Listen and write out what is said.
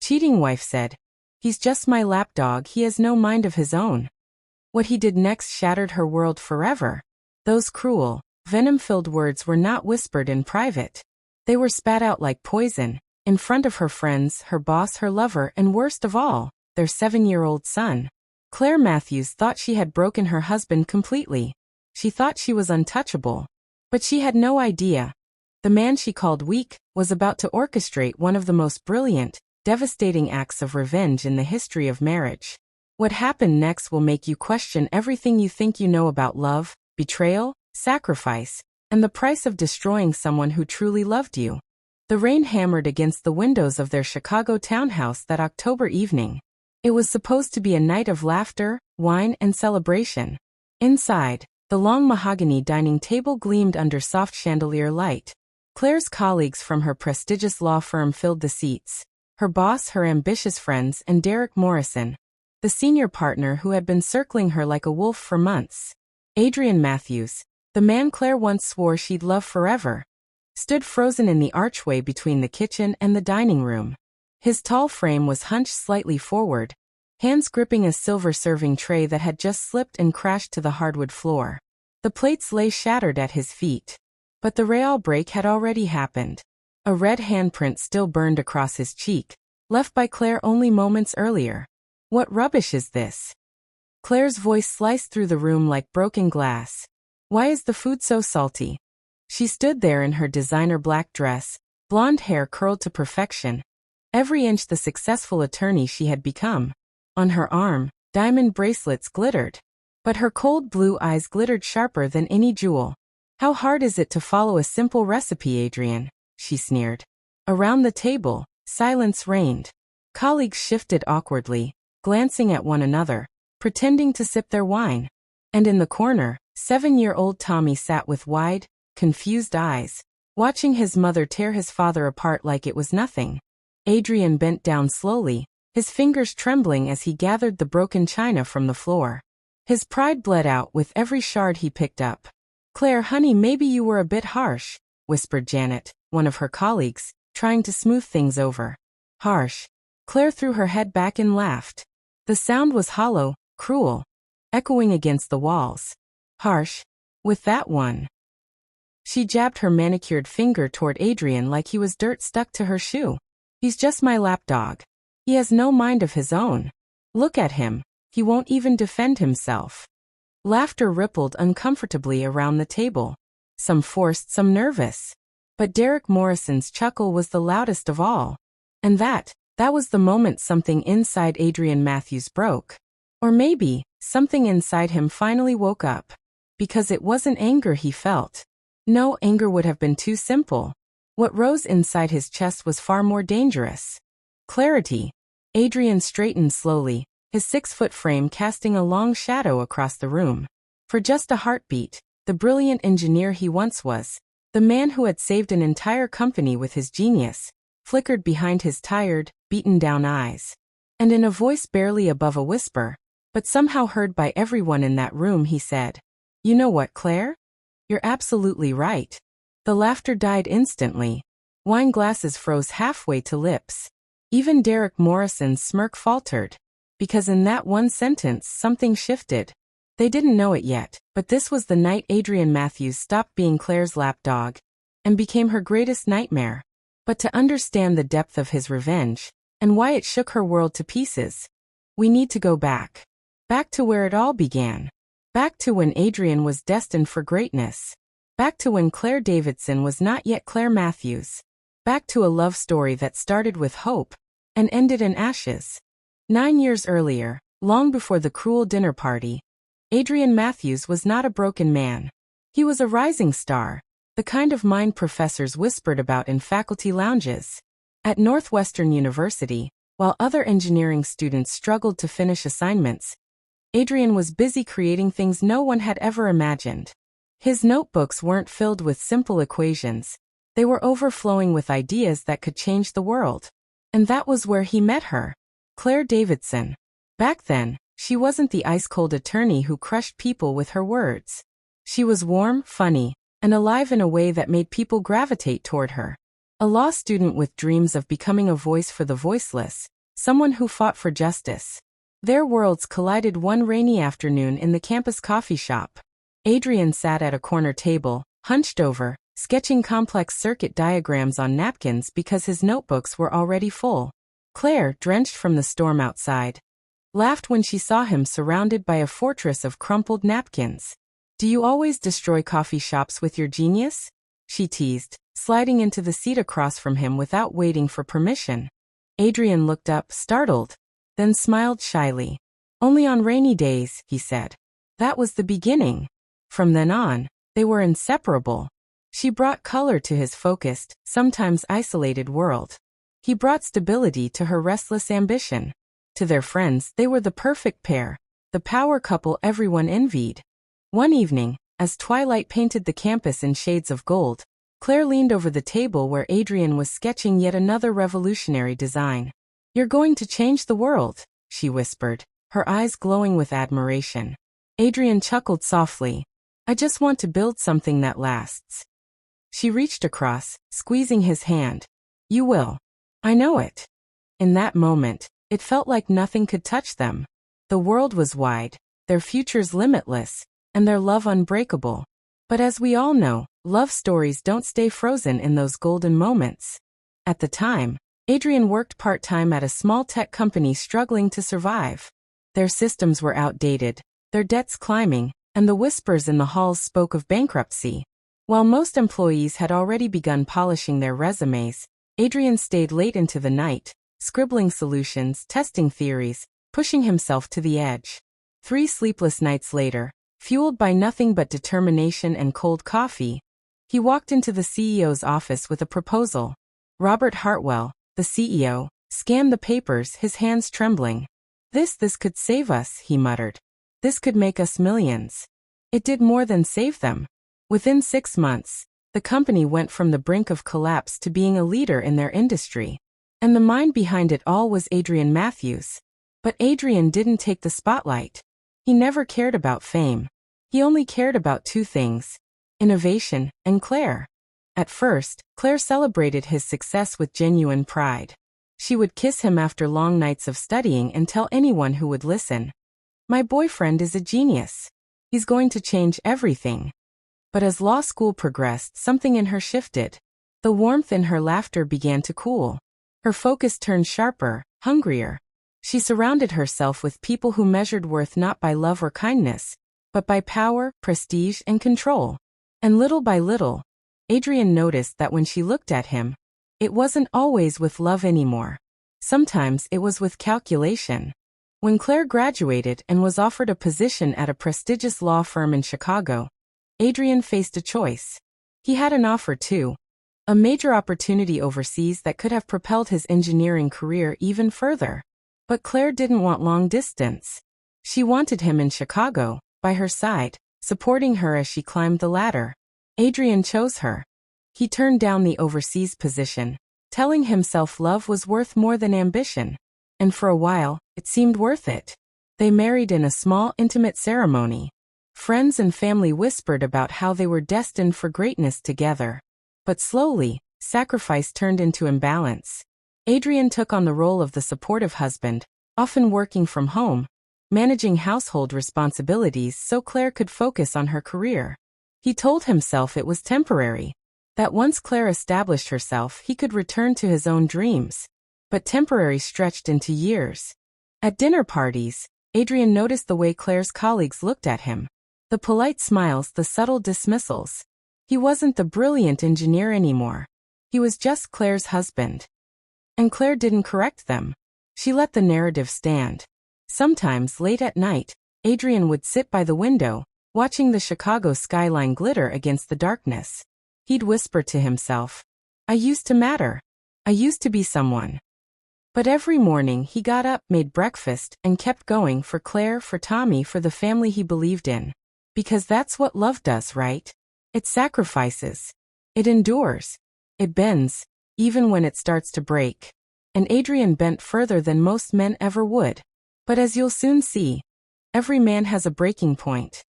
cheating wife said. He's just my lapdog, he has no mind of his own. What he did next shattered her world forever. Those cruel, venom-filled words were not whispered in private. They were spat out like poison, in front of her friends, her boss, her lover, and worst of all, their 7-year-old son. Claire Matthews thought she had broken her husband completely. She thought she was untouchable. But she had no idea. The man she called weak was about to orchestrate one of the most brilliant, devastating acts of revenge in the history of marriage. What happened next will make you question everything you think you know about love, betrayal, sacrifice, and the price of destroying someone who truly loved you. The rain hammered against the windows of their Chicago townhouse that October evening. It was supposed to be a night of laughter, wine, and celebration. Inside, the long mahogany dining table gleamed under soft chandelier light. Claire's colleagues from her prestigious law firm filled the seats. Her boss, her ambitious friends, and Derek Morrison, the senior partner who had been circling her like a wolf for months. Adrien Matthews, the man Claire once swore she'd love forever, stood frozen in the archway between the kitchen and the dining room. His tall frame was hunched slightly forward, hands gripping a silver serving tray that had just slipped and crashed to the hardwood floor. The plates lay shattered at his feet. But the real break had already happened. A red handprint still burned across his cheek, left by Claire only moments earlier. What rubbish is this? Claire's voice sliced through the room like broken glass. Why is the food so salty? She stood there in her designer black dress, blonde hair curled to perfection, every inch the successful attorney she had become. On her arm, diamond bracelets glittered. But her cold blue eyes glittered sharper than any jewel. How hard is it to follow a simple recipe, Adrien? She sneered. Around the table, silence reigned. Colleagues shifted awkwardly, glancing at one another, pretending to sip their wine. And in the corner, 7-year-old Tommy sat with wide, confused eyes, watching his mother tear his father apart like it was nothing. Adrien bent down slowly, his fingers trembling as he gathered the broken china from the floor. His pride bled out with every shard he picked up. Claire, honey, maybe you were a bit harsh, whispered Janet, one of her colleagues, trying to smooth things over. Harsh. Claire threw her head back and laughed. The sound was hollow, cruel, echoing against the walls. Harsh? With that one. She jabbed her manicured finger toward Adrien like he was dirt stuck to her shoe. He's just my lapdog. He has no mind of his own. Look at him. He won't even defend himself. Laughter rippled uncomfortably around the table. Some forced, some nervous. But Derek Morrison's chuckle was the loudest of all. And that was the moment something inside Adrien Matthews broke. Or maybe, something inside him finally woke up. Because it wasn't anger he felt. No, anger would have been too simple. What rose inside his chest was far more dangerous. Clarity. Adrien straightened slowly, his 6-foot frame casting a long shadow across the room. For just a heartbeat, the brilliant engineer he once was, the man who had saved an entire company with his genius, flickered behind his tired, beaten-down eyes. And in a voice barely above a whisper, but somehow heard by everyone in that room, he said, "You know what, Claire? You're absolutely right." The laughter died instantly. Wine glasses froze halfway to lips. Even Derek Morrison's smirk faltered. Because in that one sentence something shifted. They didn't know it yet, but this was the night Adrien Matthews stopped being Claire's lapdog and became her greatest nightmare. But to understand the depth of his revenge, and why it shook her world to pieces, we need to go back. Back to where it all began. Back to when Adrien was destined for greatness. Back to when Claire Davidson was not yet Claire Matthews. Back to a love story that started with hope and ended in ashes. 9 years earlier, long before the cruel dinner party, Adrien Matthews was not a broken man. He was a rising star, the kind of mind professors whispered about in faculty lounges. At Northwestern University, while other engineering students struggled to finish assignments, Adrien was busy creating things no one had ever imagined. His notebooks weren't filled with simple equations. They were overflowing with ideas that could change the world. And that was where he met her. Claire Davidson. Back then, she wasn't the ice-cold attorney who crushed people with her words. She was warm, funny, and alive in a way that made people gravitate toward her. A law student with dreams of becoming a voice for the voiceless, someone who fought for justice. Their worlds collided one rainy afternoon in the campus coffee shop. Adrien sat at a corner table, hunched over, sketching complex circuit diagrams on napkins because his notebooks were already full. Claire, drenched from the storm outside, laughed when she saw him surrounded by a fortress of crumpled napkins. "Do you always destroy coffee shops with your genius?" she teased, sliding into the seat across from him without waiting for permission. Adrien looked up, startled, then smiled shyly. "Only on rainy days," he said. That was the beginning. From then on, they were inseparable. She brought color to his focused, sometimes isolated world. He brought stability to her restless ambition. To their friends, they were the perfect pair, the power couple everyone envied. One evening, as twilight painted the campus in shades of gold, Claire leaned over the table where Adrien was sketching yet another revolutionary design. "You're going to change the world," she whispered, her eyes glowing with admiration. Adrien chuckled softly. "I just want to build something that lasts." She reached across, squeezing his hand. "You will. I know it." In that moment, it felt like nothing could touch them. The world was wide, their futures limitless, and their love unbreakable. But as we all know, love stories don't stay frozen in those golden moments. At the time, Adrien worked part-time at a small tech company struggling to survive. Their systems were outdated, their debts climbing, and the whispers in the halls spoke of bankruptcy. While most employees had already begun polishing their resumes, Adrien stayed late into the night, scribbling solutions, testing theories, pushing himself to the edge. 3 sleepless nights later, fueled by nothing but determination and cold coffee, he walked into the CEO's office with a proposal. Robert Hartwell, the CEO, scanned the papers, his hands trembling. This could save us," he muttered. "This could make us millions." It did more than save them. Within 6 months, the company went from the brink of collapse to being a leader in their industry. And the mind behind it all was Adrien Matthews. But Adrien didn't take the spotlight. He never cared about fame. He only cared about 2 things: innovation and Claire. At first, Claire celebrated his success with genuine pride. She would kiss him after long nights of studying and tell anyone who would listen, "My boyfriend is a genius. He's going to change everything." But as law school progressed, something in her shifted. The warmth in her laughter began to cool. Her focus turned sharper, hungrier. She surrounded herself with people who measured worth not by love or kindness, but by power, prestige, and control. And little by little, Adrien noticed that when she looked at him, it wasn't always with love anymore. Sometimes it was with calculation. When Claire graduated and was offered a position at a prestigious law firm in Chicago, Adrien faced a choice. He had an offer too, a major opportunity overseas that could have propelled his engineering career even further. But Claire didn't want long distance. She wanted him in Chicago, by her side, supporting her as she climbed the ladder. Adrien chose her. He turned down the overseas position, telling himself love was worth more than ambition. And for a while, it seemed worth it. They married in a small, intimate ceremony. Friends and family whispered about how they were destined for greatness together. But slowly, sacrifice turned into imbalance. Adrien took on the role of the supportive husband, often working from home, managing household responsibilities so Claire could focus on her career. He told himself it was temporary, that once Claire established herself, he could return to his own dreams. But temporary stretched into years. At dinner parties, Adrien noticed the way Claire's colleagues looked at him. The polite smiles, the subtle dismissals. He wasn't the brilliant engineer anymore. He was just Claire's husband. And Claire didn't correct them. She let the narrative stand. Sometimes, late at night, Adrien would sit by the window, watching the Chicago skyline glitter against the darkness. He'd whisper to himself, "I used to matter. I used to be someone." But every morning he got up, made breakfast, and kept going for Claire, for Tommy, for the family he believed in. Because that's what love does, right? It sacrifices. It endures. It bends, even when it starts to break. And Adrien bent further than most men ever would. But as you'll soon see, every man has a breaking point.